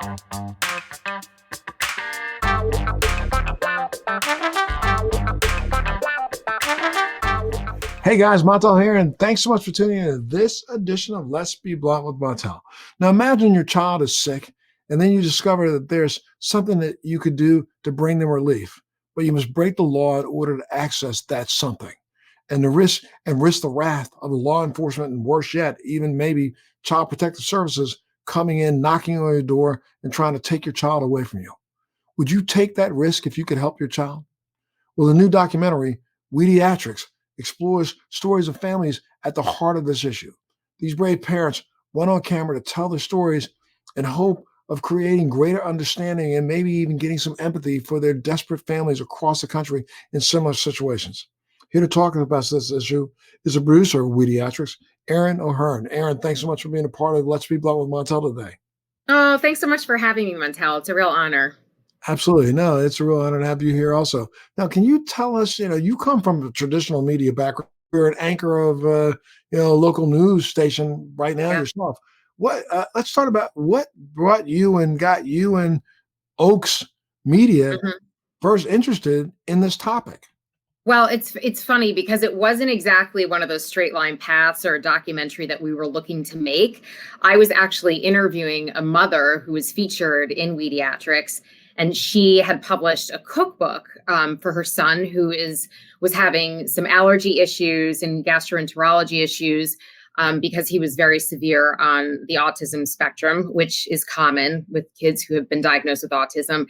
Hey guys, Montel here, and thanks so much for tuning in to this edition of Let's Be Blunt with Montel. Now imagine your child is sick, and then you discover that there's something that you could do to bring them relief, but you must break the law in order to access that something. And risk the wrath of the law enforcement, and worse yet, even maybe Child Protective Services coming in, knocking on your door, and trying to take your child away from you. Would you take that risk if you could help your child? Well, the new documentary, Weediatrics, explores stories of families at the heart of this issue. These brave parents went on camera to tell their stories in hope of creating greater understanding and maybe even getting some empathy for their desperate families across the country in similar situations. Here to talk about this issue is a producer of Weediatrics, Erin O'Hearn. Erin, thanks so much for being a part of Let's Be Blunt with Montel today. Oh, thanks so much for having me, Montel. It's a real honor. Absolutely. No, it's a real honor to have you here also. Now, can you tell us, you come from a traditional media background. You're an anchor of, a local news station right now yourself. Let's start about what brought you and got you and Oaks Media first interested in this topic. Well, it's funny because it wasn't exactly one of those straight line paths or a documentary that we were looking to make. I was actually interviewing a mother who was featured in Weediatrics, and she had published a cookbook for her son who was having some allergy issues and gastroenterology issues because he was very severe on the autism spectrum, which is common with kids who have been diagnosed with autism.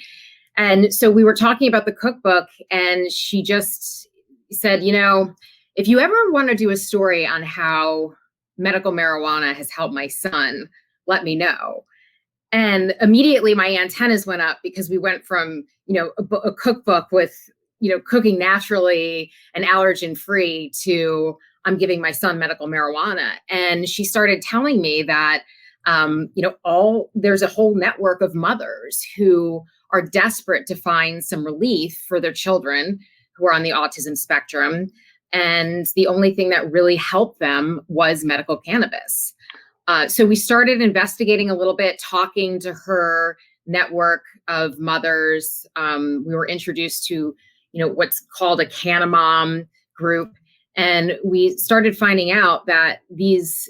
And so we were talking about the cookbook, and she just said, if you ever want to do a story on how medical marijuana has helped my son, let me know. And immediately my antennas went up because we went from, a cookbook with, cooking naturally and allergen free to I'm giving my son medical marijuana. And she started telling me that, there's a whole network of mothers who are desperate to find some relief for their children who are on the autism spectrum. And the only thing that really helped them was medical cannabis. So we started investigating a little bit, talking to her network of mothers. We were introduced to, what's called a Cannamom group. And we started finding out that these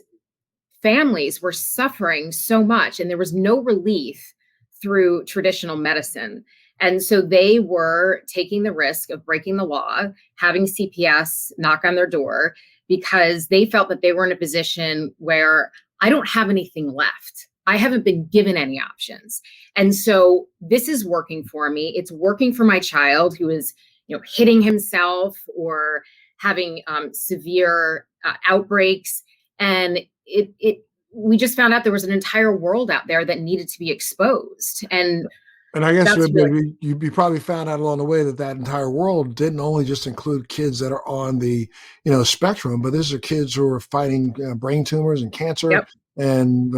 families were suffering so much and there was no relief through traditional medicine. And so they were taking the risk of breaking the law, having CPS knock on their door, because they felt that they were in a position where I don't have anything left. I haven't been given any options. And so this is working for me. It's working for my child who is, hitting himself or having severe outbreaks. And we just found out there was an entire world out there that needed to be exposed. And I guess you probably found out along the way that entire world didn't only just include kids that are on the, spectrum, but these are kids who are fighting brain tumors and cancer and,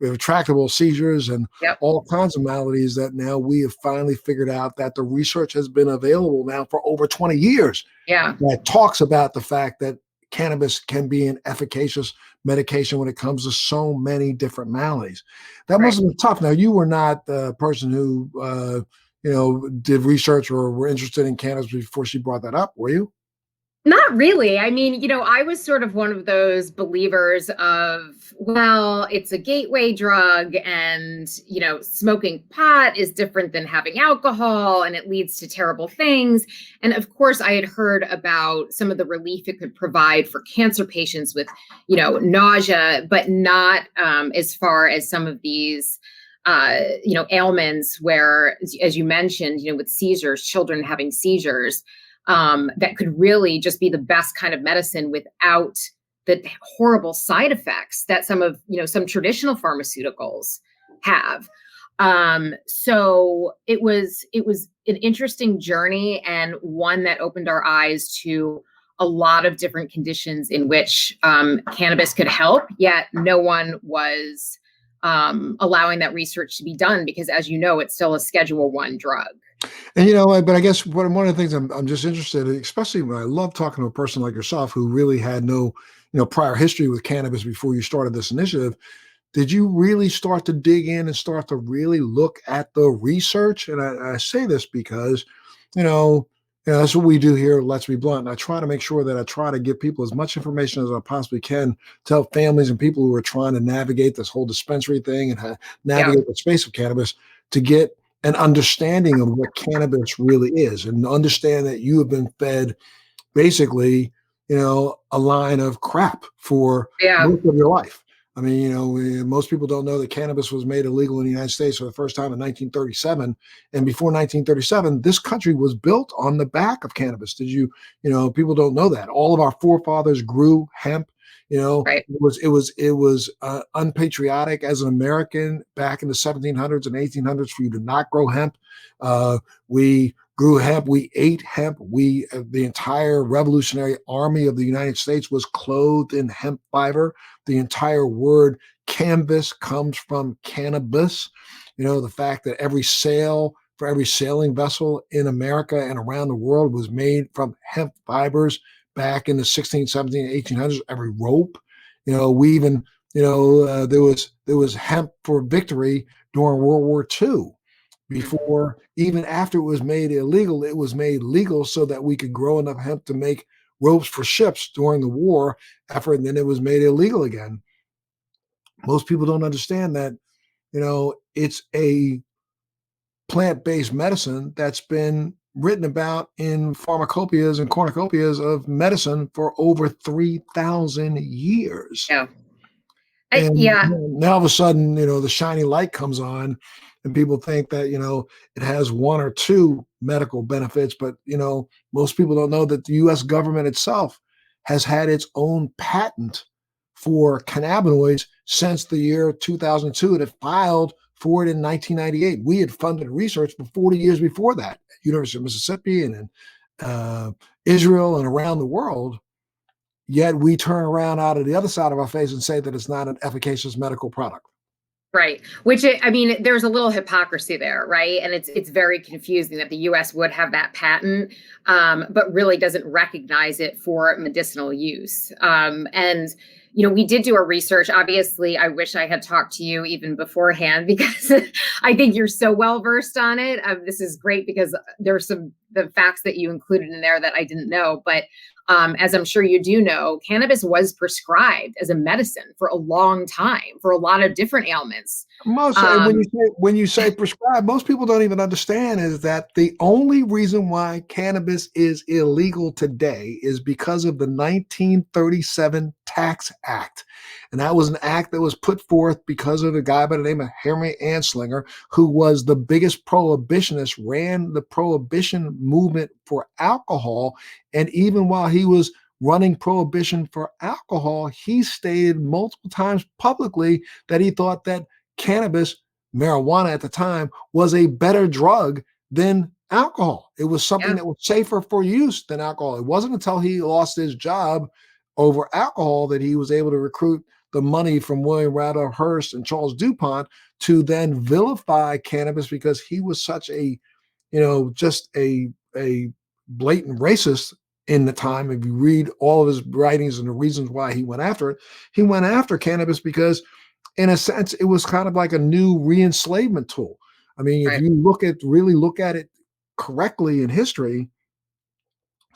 retractable seizures and all kinds of maladies that now we have finally figured out that the research has been available now for over 20 years. Yeah. That talks about the fact that cannabis can be an efficacious medication when it comes to so many different maladies. That must have been tough. Now, you were not the person who, did research or were interested in cannabis before she brought that up, were you? Not really. I mean, I was sort of one of those believers of, well, it's a gateway drug and, smoking pot is different than having alcohol and it leads to terrible things. And of course, I had heard about some of the relief it could provide for cancer patients with, nausea, but not as far as some of these ailments where, as you mentioned, with seizures, children having seizures. That could really just be the best kind of medicine without the horrible side effects that some traditional pharmaceuticals have. So it was an interesting journey and one that opened our eyes to a lot of different conditions in which cannabis could help, yet no one was allowing that research to be done because, as you know, it's still a Schedule I drug. And but I guess one of the things I'm just interested in, especially when I love talking to a person like yourself who really had no, prior history with cannabis before you started this initiative. did you really start to dig in and start to really look at the research? And I say this because, you know, that's what we do here at Let's Be Blunt. And I try to make sure that I try to give people as much information as I possibly can to help families and people who are trying to navigate this whole dispensary thing and Yeah. navigate the space of cannabis to get an understanding of what cannabis really is and understand that you have been fed basically, a line of crap for Yeah. most of your life. I mean, most people don't know that cannabis was made illegal in the United States for the first time in 1937. And before 1937, this country was built on the back of cannabis. People don't know that. All of our forefathers grew hemp. Right. It was unpatriotic as an American back in the 1700s and 1800s for you to not grow hemp. We grew hemp. We ate hemp. The entire Revolutionary Army of the United States was clothed in hemp fiber. The entire word canvas comes from cannabis. The fact that every sail for every sailing vessel in America and around the world was made from hemp fibers back in the 16, 17, 1800s. Every rope, we even, there was hemp for victory during World War II. Mhm. Before, even after it was made illegal, it was made legal so that we could grow enough hemp to make ropes for ships during the war effort, and then it was made illegal again. Most people don't understand that, it's a plant-based medicine that's been written about in pharmacopoeias and cornucopias of medicine for over 3,000 years. Yeah. And Yeah. now all of a sudden, the shiny light comes on and people think that, it has one or two medical benefits. But, most people don't know that the US government itself has had its own patent for cannabinoids since the year 2002. It filed for it in 1998. We had funded research for 40 years before that, at University of Mississippi and in Israel and around the world. Yet we turn around out of the other side of our face and say that it's not an efficacious medical product. Right. I mean, there's a little hypocrisy there, right? And it's very confusing that the U.S. would have that patent, but really doesn't recognize it for medicinal use. And we did do our research. Obviously, I wish I had talked to you even beforehand because I think you're so well versed on it. This is great because there's the facts that you included in there that I didn't know, but as I'm sure you do know, cannabis was prescribed as a medicine for a long time for a lot of different ailments. Most and Um, when you say prescribed, most people don't even understand is that the only reason why cannabis is illegal today is because of the 1937 Tax Act. And that was an act that was put forth because of a guy by the name of Henry Anslinger, who was the biggest prohibitionist, ran the prohibition movement for alcohol. And even while he was running prohibition for alcohol, he stated multiple times publicly that he thought that cannabis, marijuana at the time, was a better drug than alcohol. It was something yeah, that was safer for use than alcohol. It wasn't until he lost his job over alcohol that he was able to recruit the money from William Randolph Hearst and Charles DuPont to then vilify cannabis because he was such a, just a blatant racist in the time. If you read all of his writings and the reasons why he went after it, he went after cannabis because in a sense, it was kind of like a new re-enslavement tool. I mean, if right. you really look at it correctly in history,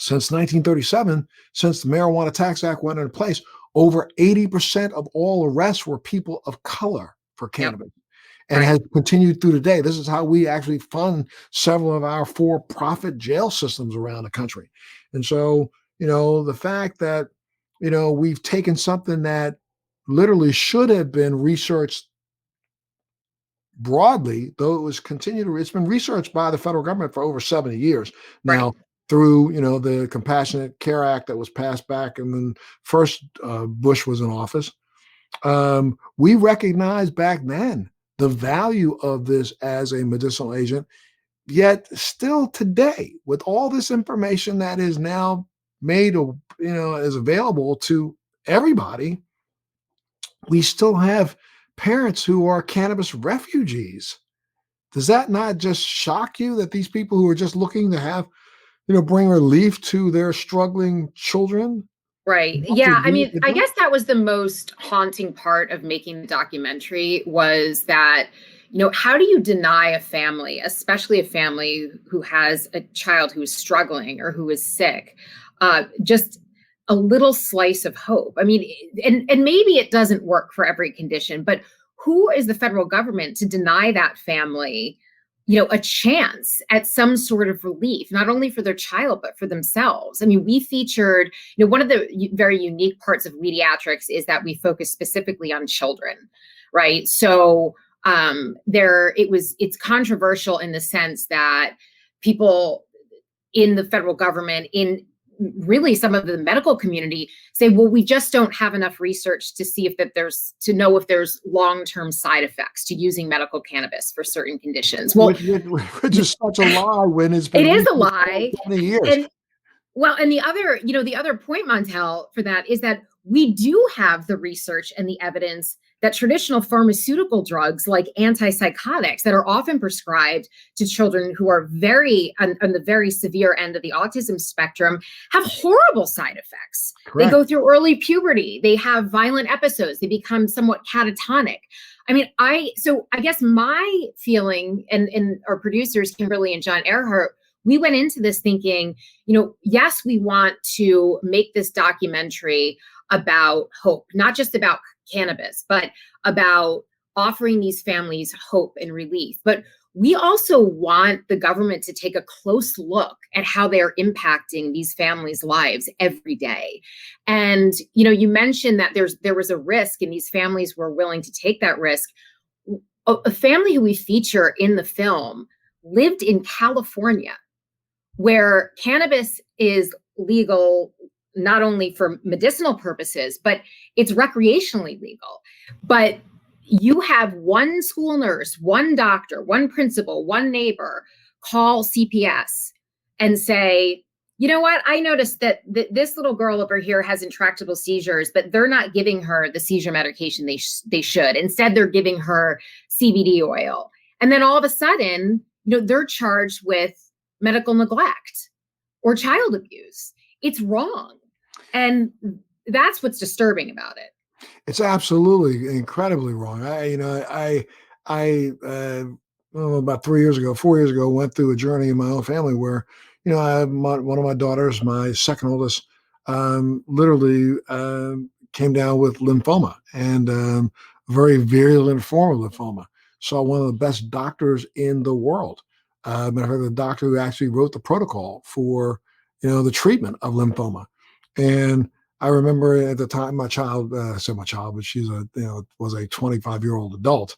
since 1937, since the Marijuana Tax Act went into place, over 80% of all arrests were people of color for Yep. cannabis and Right. has continued through today. This is how we actually fund several of our for-profit jail systems around the country. And so, the fact that, we've taken something that literally should have been researched broadly, though it's been researched by the federal government for over 70 years Right. now through, the Compassionate Care Act that was passed back and then first Bush was in office. We recognized back then the value of this as a medicinal agent, yet still today, with all this information that is now made, is available to everybody, we still have parents who are cannabis refugees. Does that not just shock you that these people who are just looking to have, bring relief to their struggling children Right. Not to Yeah. I do mean, what I they're guess that was the most haunting part of making the documentary was that, how do you deny a family, especially a family who has a child who is struggling or who is sick, just a little slice of hope? I mean, and maybe it doesn't work for every condition, but who is the federal government to deny that family, a chance at some sort of relief, not only for their child, but for themselves? I mean, we featured, one of the very unique parts of Weediatrics is that we focus specifically on children, right? So it's controversial in the sense that people in the federal government, in really some of the medical community, say, well, we just don't have enough research to see to know if there's long-term side effects to using medical cannabis for certain conditions. Well, which is such a lie when it's it been is a researched for lie. 20 years. And well, and the other point, Montel, for that is that we do have the research and the evidence that traditional pharmaceutical drugs like antipsychotics that are often prescribed to children who are very on the very severe end of the autism spectrum have horrible side effects. They Correct. go through early puberty, they have violent episodes, they become somewhat catatonic. I mean, I guess my feeling, and our producers, Kimberly and John Earhart, we went into this thinking, yes, we want to make this documentary about hope, not just about cannabis, but about offering these families hope and relief. But we also want the government to take a close look at how they're impacting these families' lives every day. And, you mentioned that there was a risk and these families were willing to take that risk. A family who we feature in the film lived in California, where cannabis is legal not only for medicinal purposes, but it's recreationally legal. But you have one school nurse, one doctor, one principal, one neighbor call CPS and say, you know what, I noticed that this little girl over here has intractable seizures, but they're not giving her the seizure medication they should. Instead, they're giving her CBD oil. And then all of a sudden, they're charged with medical neglect or child abuse. It's wrong. And that's what's disturbing about it. It's absolutely incredibly wrong. About 4 years ago, went through a journey in my own family where, one of my daughters, my second oldest, literally came down with lymphoma, and very virulent form of lymphoma. Saw one of the best doctors in the world. Matter of fact, the doctor who actually wrote the protocol for, the treatment of lymphoma. And I remember at the time my child, I said my child, but she's was a 25-year-old adult.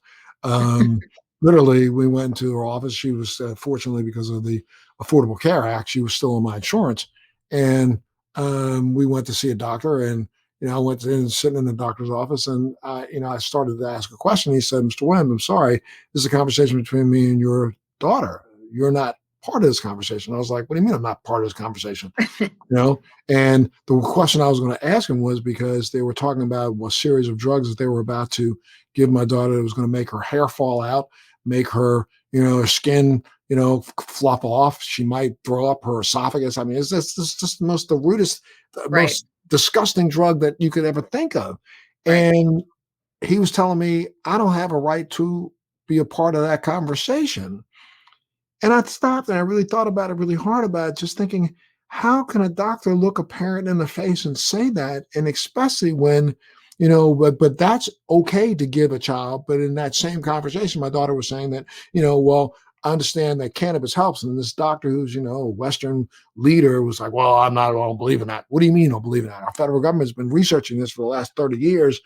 Literally, we went into her office. She was, fortunately, because of the Affordable Care Act, she was still on my insurance. And we went to see a doctor, and, I went in sitting in the doctor's office, and, I started to ask a question. He said, "Mr. Wynn, I'm sorry, this is a conversation between me and your daughter. You're not part of this conversation." I was like, "What do you mean I'm not part of this conversation?" And the question I was going to ask him was because they were talking about a series of drugs that they were about to give my daughter that was going to make her hair fall out, make her, her skin, flop off. She might throw up her esophagus. I mean, it's just the rudest, the Right. most disgusting drug that you could ever think of. Right. And he was telling me, I don't have a right to be a part of that conversation. And I stopped and I really thought about it really hard about it, just thinking, how can a doctor look a parent in the face and say that? And especially when, but that's okay to give a child. But in that same conversation, my daughter was saying that, well, I understand that cannabis helps. And this doctor who's, a Western leader was like, well, I don't believe in that. What do you mean you don't believe in that? Our federal government's been researching this for the last 30 years,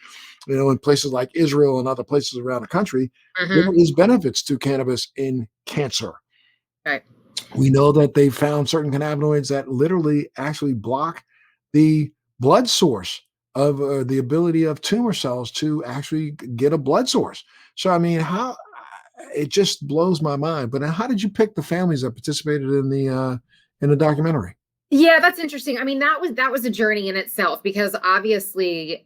in places like Israel and other places around the country. There is benefits to cannabis in cancer. Right. We know that they found certain cannabinoids that literally actually block the blood source of the ability of tumor cells to actually get a blood source. So, I mean, it just blows my mind. But how did you pick the families that participated in the documentary? Yeah, that's interesting. I mean, that was a journey in itself, because obviously,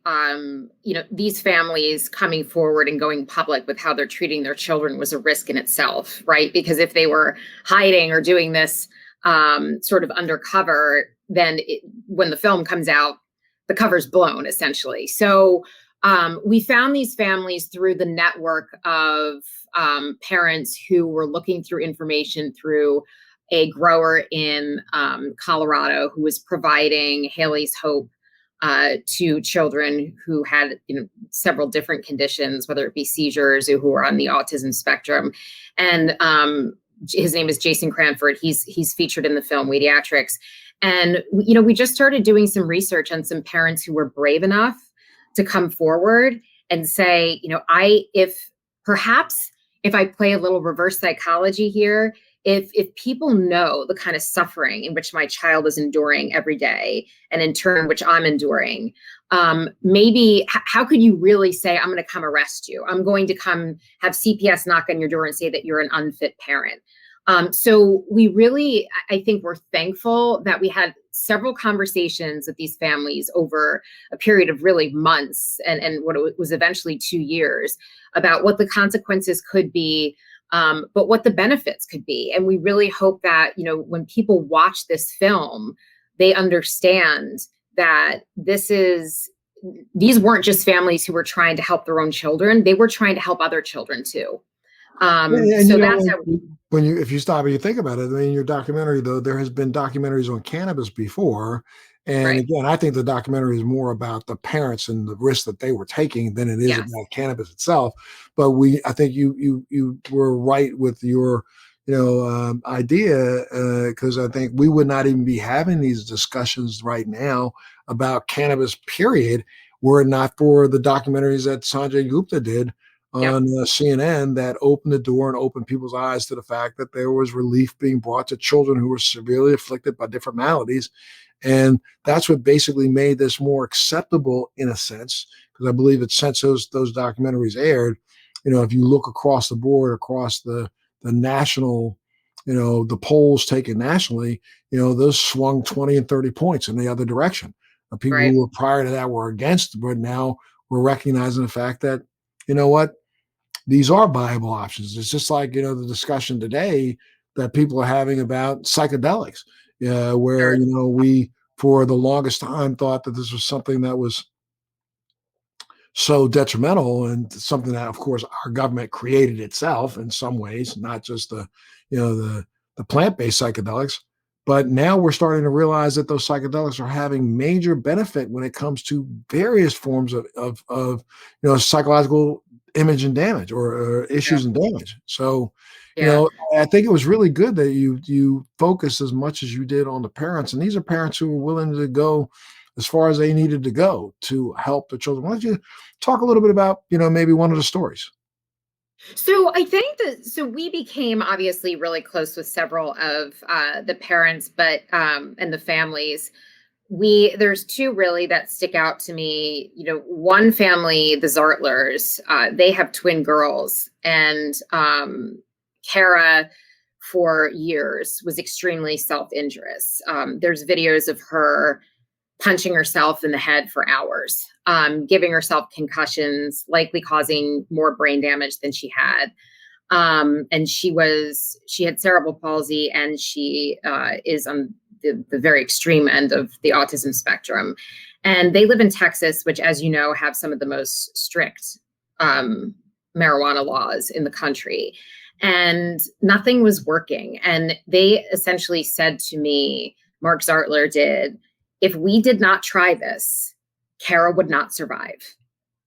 these families coming forward and going public with how they're treating their children was a risk in itself, right? Because if they were hiding or doing this sort of undercover, then when the film comes out, the cover's blown, essentially. So we found these families through the network of parents who were looking through information through a grower in Colorado who was providing Haley's Hope to children who had, several different conditions, whether it be seizures or who are on the autism spectrum. And his name is Jason Cranford. He's featured in the film Weediatrics. And, we just started doing some research on some parents who were brave enough to come forward and say, if I play a little reverse psychology here, if people know the kind of suffering in which my child is enduring every day, and in turn, which I'm enduring, maybe how could you really say, I'm going to come arrest you? I'm going to come have CPS knock on your door and say that you're an unfit parent. So we really, I think we're thankful that we had several conversations with these families over a period of really months and what it was eventually 2 years about what the consequences could be, but what the benefits could be. And we really hope that, when people watch this film, they understand that these weren't just families who were trying to help their own children. They were trying to help other children too. And so that's how if you stop and you think about it, in your documentary, though, there has been documentaries on cannabis before. And right. again, I think the documentary is more about the parents and the risks that they were taking than it is Yes. about cannabis itself. But I think you were right with your, idea, because I think we would not even be having these discussions right now about cannabis, period, were it not for the documentaries that Sanjay Gupta did on CNN that opened the door and opened people's eyes to the fact that there was relief being brought to children who were severely afflicted by different maladies. And that's what basically made this more acceptable in a sense, because I believe that since those documentaries aired, if you look across the board, across the national, the polls taken nationally, those swung 20 and 30 points in the other direction. People right. who were prior to that were against, but now we're recognizing the fact that, what, these are viable options. It's just like, the discussion today that people are having about psychedelics, where, Sure. we, for the longest time, thought that this was something that was so detrimental and something that, of course, our government created itself in some ways, not just the plant-based psychedelics. But now we're starting to realize that those psychedelics are having major benefit when it comes to various forms of psychological image and damage or issues and damage. So, I think it was really good that you focused as much as you did on the parents. And these are parents who were willing to go as far as they needed to go to help the children. Why don't you talk a little bit about, maybe one of the stories? So I think so we became obviously really close with several of the parents, but and the families. There's two really that stick out to me. One family, the Zartlers, they have twin girls, and Kara for years was extremely self-injurious. There's videos of her punching herself in the head for hours, giving herself concussions, likely causing more brain damage than she had. And she had cerebral palsy, and she is on the very extreme end of the autism spectrum. And they live in Texas, which, as you know, have some of the most strict marijuana laws in the country. And nothing was working. And they essentially said to me, Mark Zartler did, if we did not try this, Kara would not survive.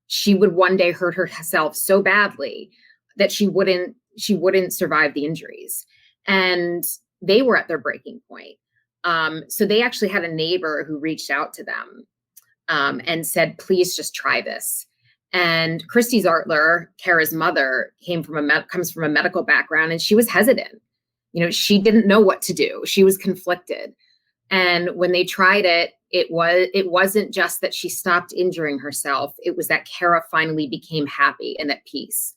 She would one day hurt herself so badly that she wouldn't survive the injuries. And they were at their breaking point. So they actually had a neighbor who reached out to them and said, please just try this. And Christy Zartler, Kara's mother, comes from a medical background, and she was hesitant. She didn't know what to do. She was conflicted. And when they tried it, it wasn't just that she stopped injuring herself. It was that Kara finally became happy and at peace.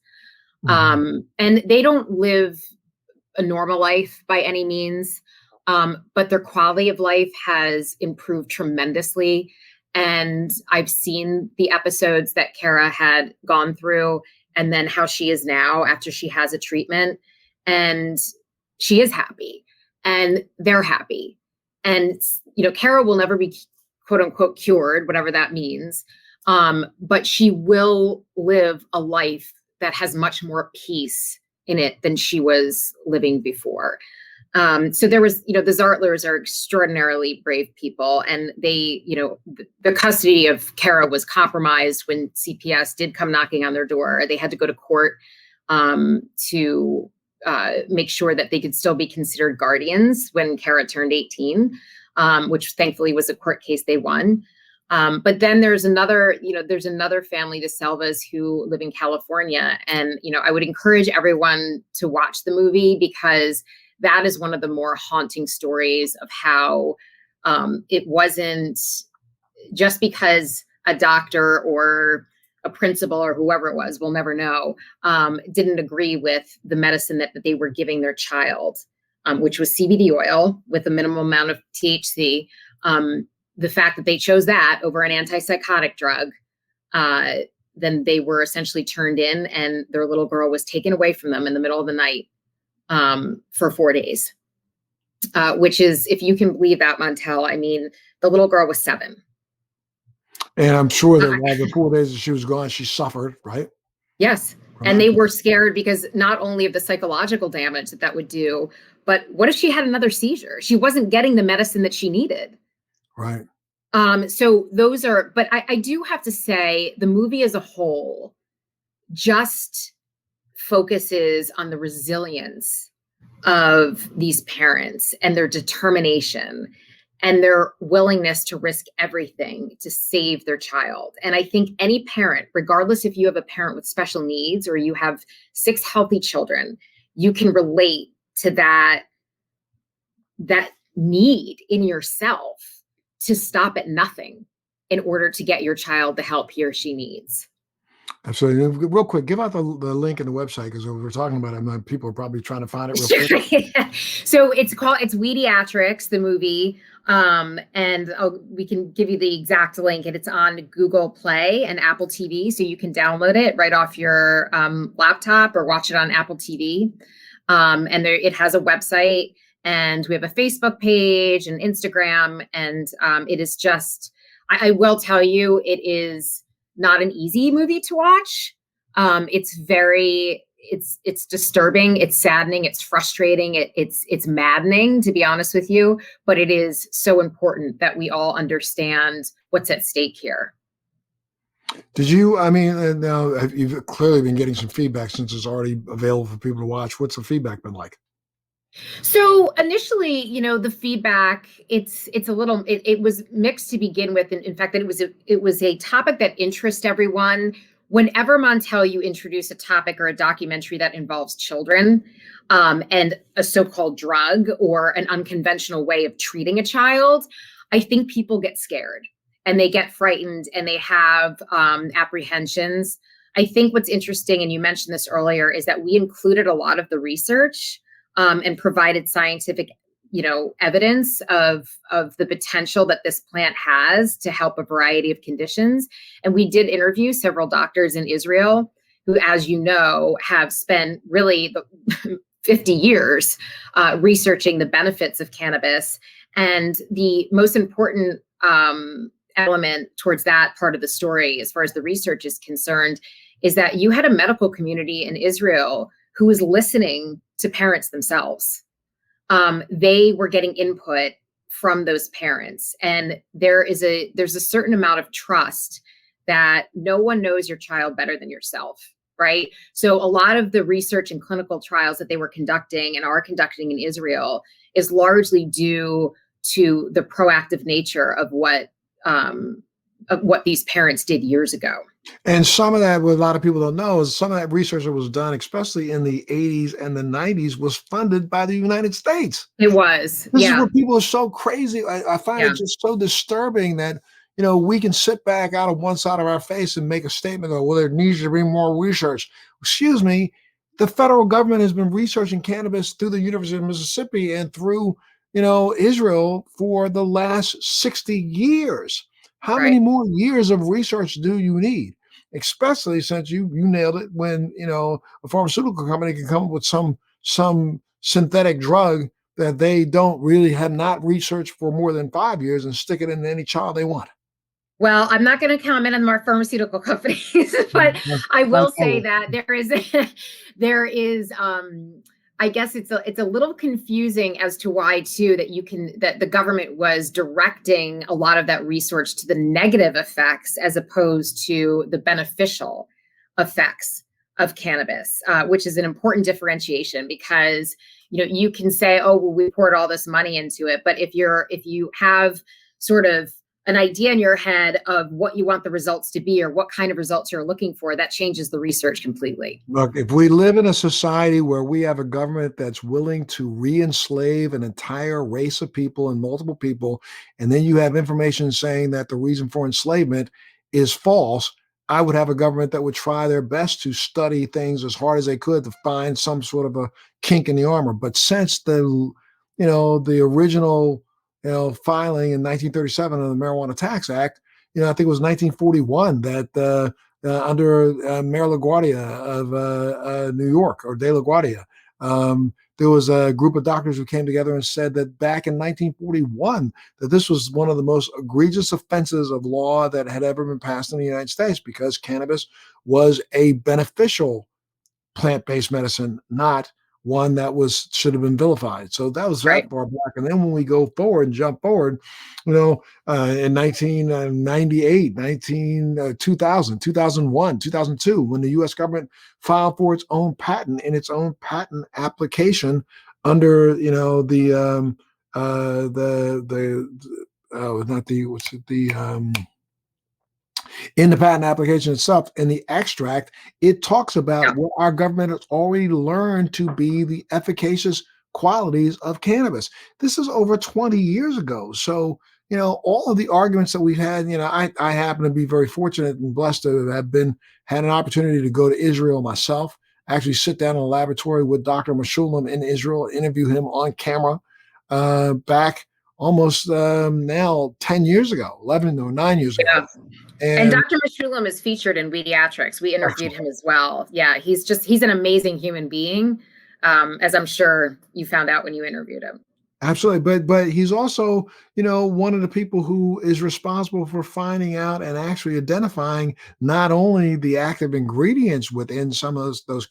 Mm-hmm. And they don't live a normal life by any means, but their quality of life has improved tremendously. And I've seen the episodes that Kara had gone through, and then how she is now after she has a treatment. And she is happy, and they're happy. And, Kara will never be quote unquote cured, whatever that means. But she will live a life that has much more peace in it than she was living before. So there was, the Zartlers are extraordinarily brave people, and they, the custody of Kara was compromised when CPS did come knocking on their door. They had to go to court to make sure that they could still be considered guardians when Kara turned 18, which thankfully was a court case they won. But then there's another family, the Selvas, who live in California. And, I would encourage everyone to watch the movie, because that is one of the more haunting stories of how it wasn't just because a doctor or a principal or whoever it was, we'll never know, didn't agree with the medicine that they were giving their child, which was CBD oil with a minimal amount of THC. The fact that they chose that over an antipsychotic drug, then they were essentially turned in, and their little girl was taken away from them in the middle of the night for 4 days, which is, if you can believe that, Montel, I mean, the little girl was 7. And I'm sure that while the 4 days that she was gone, she suffered, right? Yes. And they were scared because not only of the psychological damage that would do, but what if she had another seizure? She wasn't getting the medicine that she needed. Right. So those are, but I do have to say, the movie as a whole just focuses on the resilience of these parents and their determination and their willingness to risk everything to save their child. And I think any parent, regardless if you have a parent with special needs or you have 6 healthy children, you can relate to that need in yourself to stop at nothing in order to get your child the help he or she needs. Absolutely. Real quick, give out the link in the website, because we're talking about it. People are probably trying to find it real quick. So it's Weediatrics, the movie. And we can give you the exact link, and it's on Google Play and Apple TV. So you can download it right off your laptop or watch it on Apple TV. And it has a website, and we have a Facebook page and Instagram. And it is just, I will tell you, it is not an easy movie to watch. It's disturbing, it's saddening, it's frustrating, it's maddening, to be honest with you, but it is so important that we all understand what's at stake here. Did you, now you've clearly been getting some feedback since it's already available for people to watch. What's the feedback been like? So initially, the feedback, it was mixed to begin with. In fact, that it was a topic that interests everyone. Whenever, Montel, you introduce a topic or a documentary that involves children, and a so-called drug or an unconventional way of treating a child, I think people get scared and they get frightened and they have apprehensions. I think what's interesting, and you mentioned this earlier, is that we included a lot of the research and provided scientific, evidence of the potential that this plant has to help a variety of conditions. And we did interview several doctors in Israel who, as you know, have spent really 50 years researching the benefits of cannabis. And the most important element towards that part of the story, as far as the research is concerned, is that you had a medical community in Israel who was listening to parents themselves. They were getting input from those parents, and there's a certain amount of trust that no one knows your child better than yourself, right? So a lot of the research and clinical trials that they were conducting and are conducting in Israel is largely due to the proactive nature of what these parents did years ago. And some of that, what a lot of people don't know, is some of that research that was done, especially in the 80s and the 90s, was funded by the United States. It was. This is where people are so crazy. I find it just so disturbing that, we can sit back out of one side of our face and make a statement of, well, there needs to be more research. Excuse me, the federal government has been researching cannabis through the University of Mississippi and through, Israel for the last 60 years. How many more years of research do you need? Especially since you nailed it, when a pharmaceutical company can come up with some synthetic drug that they don't really have not researched for more than 5 years and stick it in any child they want. Well, I'm not going to comment on our pharmaceutical companies, but I will say that there is I guess it's a little confusing as to why too that the government was directing a lot of that research to the negative effects as opposed to the beneficial effects of cannabis, which is an important differentiation because you can say, oh well, we poured all this money into it, but if you have sort of an idea in your head of what you want the results to be or what kind of results you're looking for, that changes the research completely. Look, if we live in a society where we have a government that's willing to re-enslave an entire race of people and multiple people, and then you have information saying that the reason for enslavement is false, I would have a government that would try their best to study things as hard as they could to find some sort of a kink in the armor. But since the original, filing in 1937 of the Marijuana Tax Act, I think it was 1941 that under Mayor LaGuardia of New York, or De LaGuardia. There was a group of doctors who came together and said that back in 1941, that this was one of the most egregious offenses of law that had ever been passed in the United States because cannabis was a beneficial plant-based medicine, not one that should have been vilified. So that was that Right. far back. And then when we go forward and jump forward, in 1998, 2000, 2001, 2002, when the U.S. government filed for its own patent in its own patent application under, not the, what's it, in the patent application itself, in the extract, it talks about Yeah. what our government has already learned to be the efficacious qualities of cannabis. This is over 20 years ago. So, all of the arguments that we've had, I happen to be very fortunate and blessed to have had an opportunity to go to Israel myself, actually sit down in a laboratory with Dr. Meshulam in Israel, interview him on camera back almost now 10 years ago, 11 or 9 years ago. Yeah. And And Dr. Meshulam is featured in Weediatrics. We interviewed excellent. him as well. Yeah, he's an amazing human being, as I'm sure you found out when you interviewed him. Absolutely. But he's also, one of the people who is responsible for finding out and actually identifying not only the active ingredients within some of those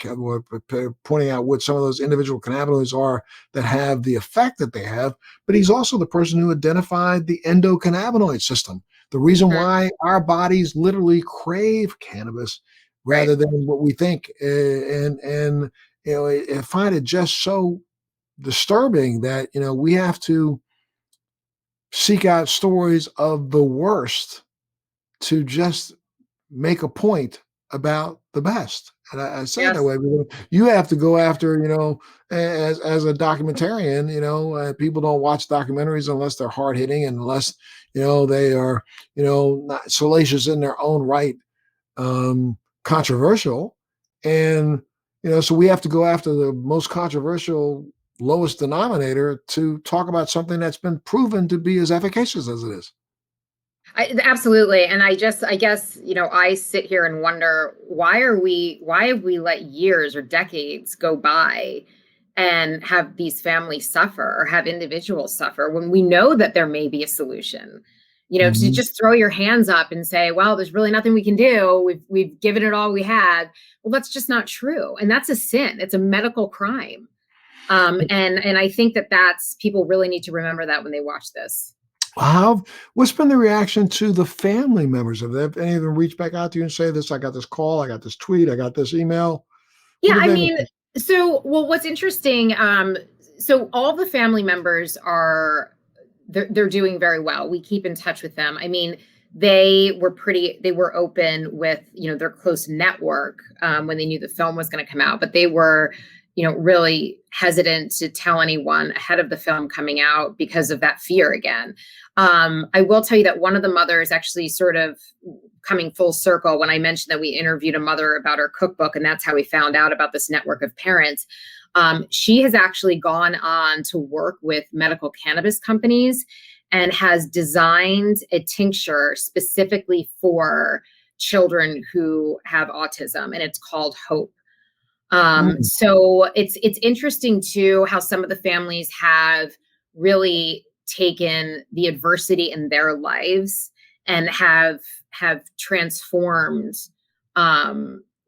pointing out what some of those individual cannabinoids are that have the effect that they have, but he's also the person who identified the endocannabinoid system, the reason Mhm. why our bodies literally crave cannabis Right. rather than what we think. And I find it just so disturbing that we have to seek out stories of the worst to just make a point about the best. And I say it that Yes. way because you have to go after, as a documentarian, people don't watch documentaries unless they're hard hitting and unless they are not salacious in their own right, controversial. And, so we have to go after the most controversial, lowest denominator to talk about something that's been proven to be as efficacious as it is. Absolutely. And I guess, I sit here and wonder why have we let years or decades go by and have these families suffer or have individuals suffer when we know that there may be a solution? To Mhm. just throw your hands up and say, well, there's really nothing we can do. We've given it all we had. Well, that's just not true. And that's a sin. It's a medical crime. And I think that's people really need to remember that when they watch this. What's been the reaction to the family members? Have any of them reached back out to you and say this? I got this call, I got this tweet, I got this email. Yeah, What have I they mean, been? what's interesting, so all the family members they're doing very well. We keep in touch with them. I mean, they were open with, their close network, when they knew the film was going to come out, but they were, really hesitant to tell anyone ahead of the film coming out because of that fear again. I will tell you that one of the mothers actually sort of coming full circle when I mentioned that we interviewed a mother about her cookbook, and that's how we found out about this network of parents. She has actually gone on to work with medical cannabis companies and has designed a tincture specifically for children who have autism, and it's called Hope. Mm. So it's interesting too how some of the families have really taken the adversity in their lives and have transformed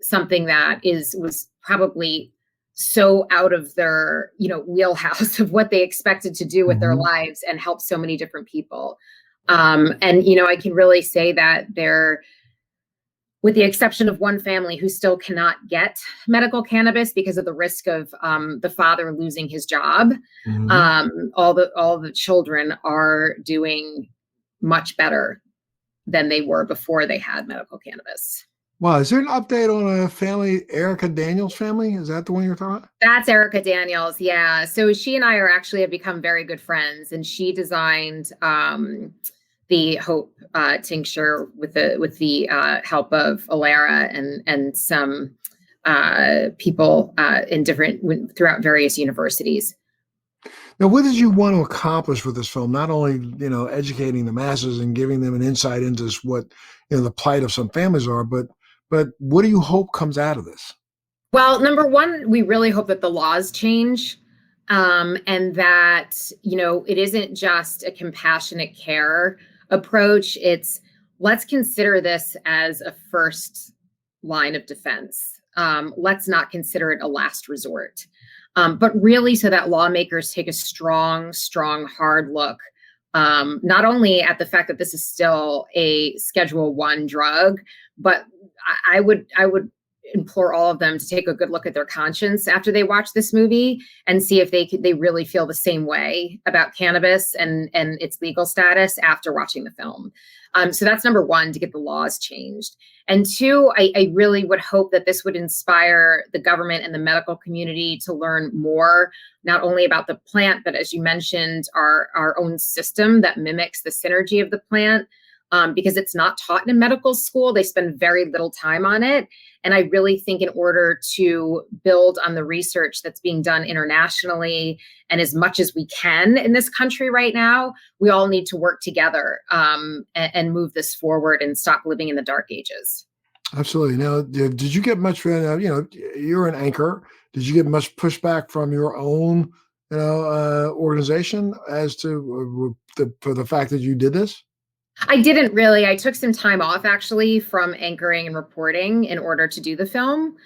something that was probably so out of their wheelhouse of what they expected to do with their Mhm. lives and help so many different people. And I can really say that they're, with the exception of one family who still cannot get medical cannabis because of the risk of the father losing his job. Mhm. All the children are doing much better than they were before they had medical cannabis. Wow, is there an update on a family, Erica Daniels' family? Is that the one you're talking about? That's Erica Daniels. Yeah. So she and I have become very good friends, and she designed the Hope tincture with the help of Alara and some people in different throughout various universities. Now, what did you want to accomplish with this film? Not only, educating the masses and giving them an insight into what, the plight of some families are, but what do you hope comes out of this? Well, number one, we really hope that the laws change, and that, it isn't just a compassionate care approach. It's, let's consider this as a first line of defense. Let's not consider it a last resort. But really, so that lawmakers take a strong, hard look, not only at the fact that this is still a Schedule I drug, but I would implore all of them to take a good look at their conscience after they watch this movie and see if they really feel the same way about cannabis and its legal status after watching the film. So that's number one, to get the laws changed. And two, I really would hope that this would inspire the government and the medical community to learn more, not only about the plant, but as you mentioned, our own system that mimics the synergy of the plant. Because it's not taught in a medical school. They spend very little time on it. And I really think in order to build on the research that's being done internationally and as much as we can in this country right now, we all need to work together and move this forward and stop living in the dark ages. Absolutely. Now, did you get much, you're an anchor. Did you get much pushback from your own, organization as to for the fact that you did this? I didn't really. I took some time off actually from anchoring and reporting in order to do the film.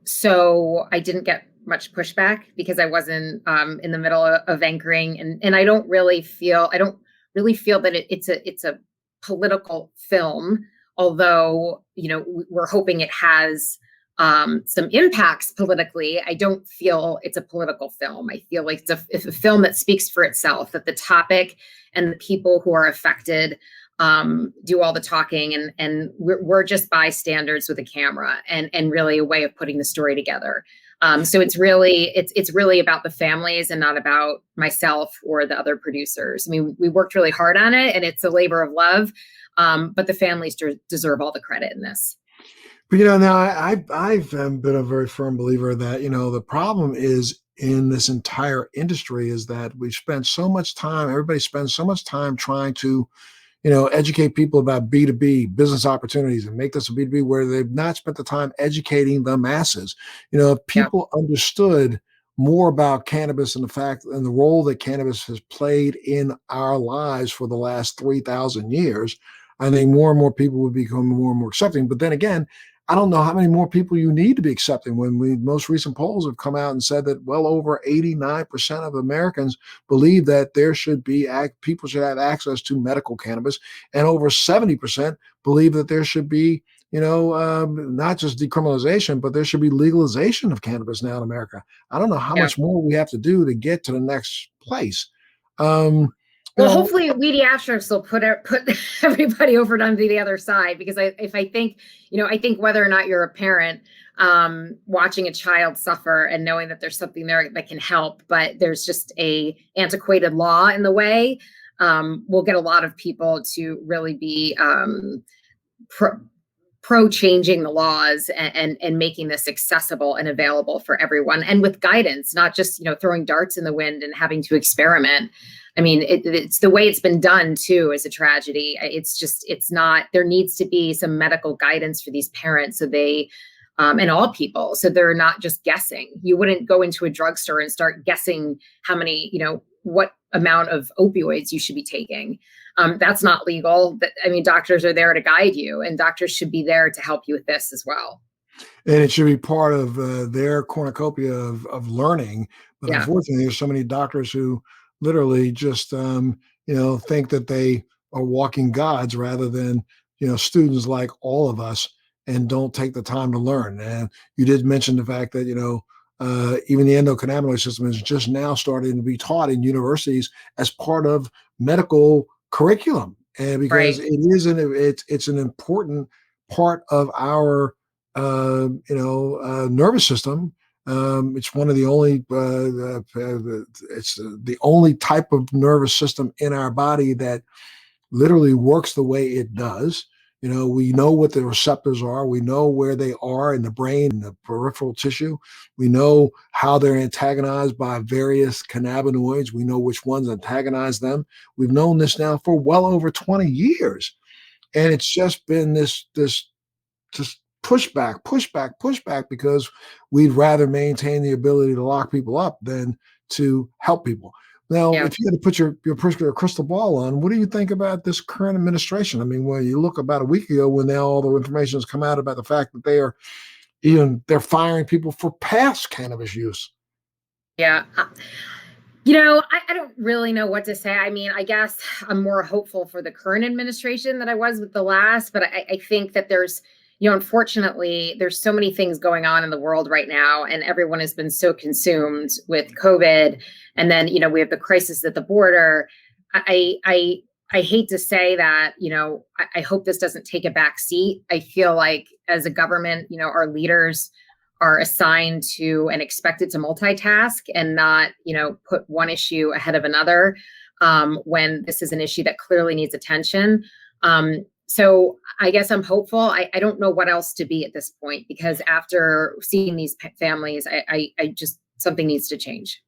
So I didn't get much pushback because I wasn't in the middle of anchoring, and I don't really feel that it's a political film, although we're hoping it has some impacts politically. I don't feel it's a political film. I feel like it's a film that speaks for itself, that the topic and the people who are affected do all the talking, and we're just bystanders with a camera and really a way of putting the story together. So it's really about the families and not about myself or the other producers. I mean, we worked really hard on it, and it's a labor of love, but the families deserve all the credit in this. But now I've been a very firm believer that the problem is in this entire industry is that we've spent so much time. Everybody spends so much time trying to educate people about B2B business opportunities and make this a B2B, where they've not spent the time educating the masses. If Yeah. people understood more about cannabis and the fact and the role that cannabis has played in our lives for the last 3,000 years, I think more and more people would become more and more accepting. But then again, I don't know how many more people you need to be accepting when most recent polls have come out and said that well over 89% of Americans believe that people should have access to medical cannabis, and over 70% believe that there should be, not just decriminalization, but there should be legalization of cannabis now in America. I don't know how Yeah. much more we have to do to get to the next place. Um, you Well, know, hopefully Weediatrics will put everybody over onto the other side, because I think, I think whether or not you're a parent, watching a child suffer and knowing that there's something there that can help, but there's just a antiquated law in the way, will get a lot of people to really be pro changing the laws and making this accessible and available for everyone, and with guidance, not just throwing darts in the wind and having to experiment. I mean, it's the way it's been done too is a tragedy. It's not. There needs to be some medical guidance for these parents so they and all people. So they're not just guessing. You wouldn't go into a drugstore and start guessing how many, what amount of opioids you should be taking. That's not legal. I mean, doctors are there to guide you, and doctors should be there to help you with this as well. And it should be part of their cornucopia of learning. But Yeah, unfortunately, there's so many doctors who literally just, think that they are walking gods rather than, students like all of us, and don't take the time to learn. And you did mention the fact that, even the endocannabinoid system is just now starting to be taught in universities as part of medical curriculum. And because right. it's an important part of our nervous system. It's one of the only it's the only type of nervous system in our body that literally works the way it does. We know what the receptors are. We know where they are in the brain and the peripheral tissue. We know how they're antagonized by various cannabinoids. We know which ones antagonize them. We've known this now for well over 20 years. And it's just been this just pushback, because we'd rather maintain the ability to lock people up than to help people. Now, Yeah. if you had to put your crystal ball on, what do you think about this current administration? I mean, when you look about a week ago, when now all the information has come out about the fact that they're firing people for past cannabis use. Yeah. I don't really know what to say. I mean, I guess I'm more hopeful for the current administration than I was with the last, but I think that there's, unfortunately, there's so many things going on in the world right now, and everyone has been so consumed with COVID. And then, we have the crisis at the border. I hate to say that, I hope this doesn't take a back seat. I feel like as a government, our leaders are assigned to and expected to multitask and not, put one issue ahead of another when this is an issue that clearly needs attention. So I guess I'm hopeful. I don't know what else to be at this point, because after seeing these families, I just, something needs to change.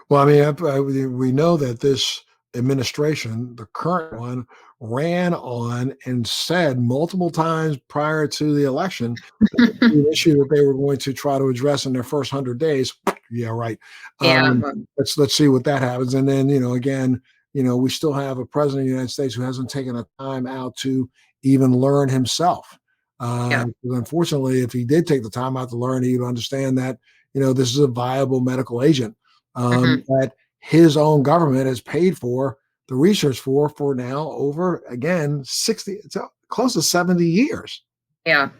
Well, I mean, we know that this administration, the current one, ran on and said multiple times prior to the election that the issue that they were going to try to address in their first 100 days. Yeah, right. Yeah. Let's see what that happens. And then, again, we still have a president of the United States who hasn't taken the time out to even learn himself. Yeah. Unfortunately, if he did take the time out to learn, he would understand that, this is a viable medical agent Hmm. that his own government has paid for the research for now over, again, 60, close to 70 years. Yeah.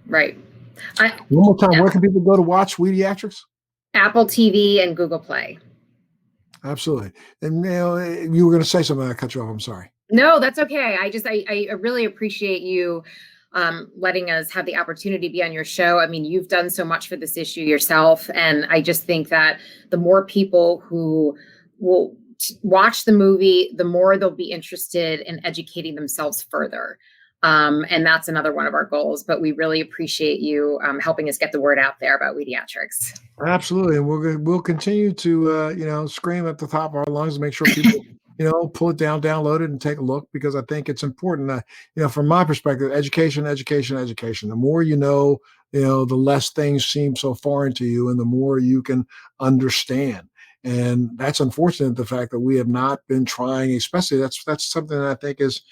Right. I, One more time, yeah. where can people go to watch Weediatrics? Apple TV and Google Play. Absolutely. And you were going to say something. I cut you off. I'm sorry. No, that's okay. I really appreciate you letting us have the opportunity to be on your show. I mean, you've done so much for this issue yourself. And I just think that the more people who will watch the movie, the more they'll be interested in educating themselves further. And that's another one of our goals. But we really appreciate you helping us get the word out there about Weediatrics. Absolutely. And we'll continue to, scream at the top of our lungs to make sure people, pull it down, download it, and take a look, because I think it's important. From my perspective, education, education, education. The more the less things seem so foreign to you, and the more you can understand. And that's unfortunate, the fact that we have not been trying, especially that's something that I think is,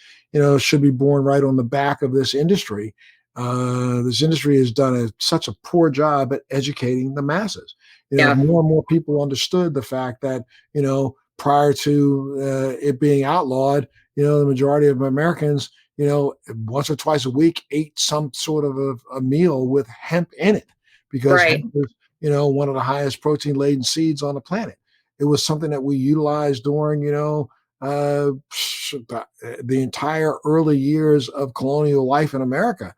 should be borne right on the back of this industry. This industry has done such a poor job at educating the masses. Yeah. More and more people understood the fact that, prior to it being outlawed, the majority of Americans, once or twice a week ate some sort of a meal with hemp in it, because Right. hemp is, one of the highest protein laden seeds on the planet. It was something that we utilized during, the entire early years of colonial life in America.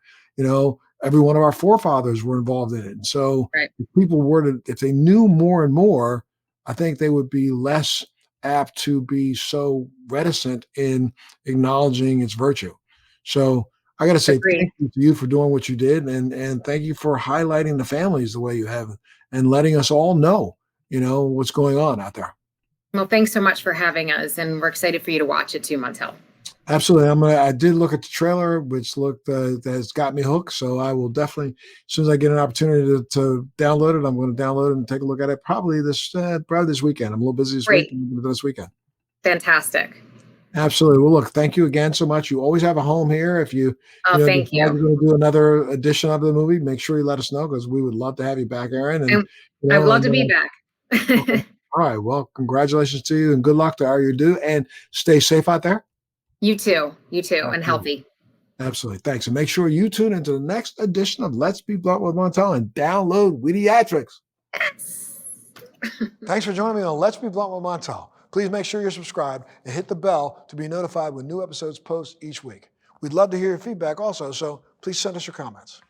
Every one of our forefathers were involved in it. And so Right. if they knew more and more, I think they would be less apt to be so reticent in acknowledging its virtue. So I got to say Agreed. thank you to you for doing what you did, and thank you for highlighting the families the way you have, and letting us all know, what's going on out there. Well, thanks so much for having us. And we're excited for you to watch it too, Montel. Absolutely. I did look at the trailer, which looked has got me hooked. So I will definitely, as soon as I get an opportunity to download it, I'm going to download it and take a look at it. Probably this weekend. I'm a little busy this week. Great. I'm going to do this weekend. Fantastic. Absolutely. Well, look, thank you again so much. You always have a home here. If Oh, decide thank you're you. going to do another edition of the movie, make sure you let us know because we would love to have you back, Erin. And And I would love and to be back. okay. All right. Well, congratulations to you and good luck to all you do. And stay safe out there. You too. You too. And Absolutely. healthy. Absolutely. Thanks. And make sure you tune into the next edition of Let's Be Blunt with Montel and download Weediatrics. Yes. Thanks for joining me on Let's Be Blunt with Montel. Please make sure you're subscribed and hit the bell to be notified when new episodes post each week. We'd love to hear your feedback also, so please send us your comments.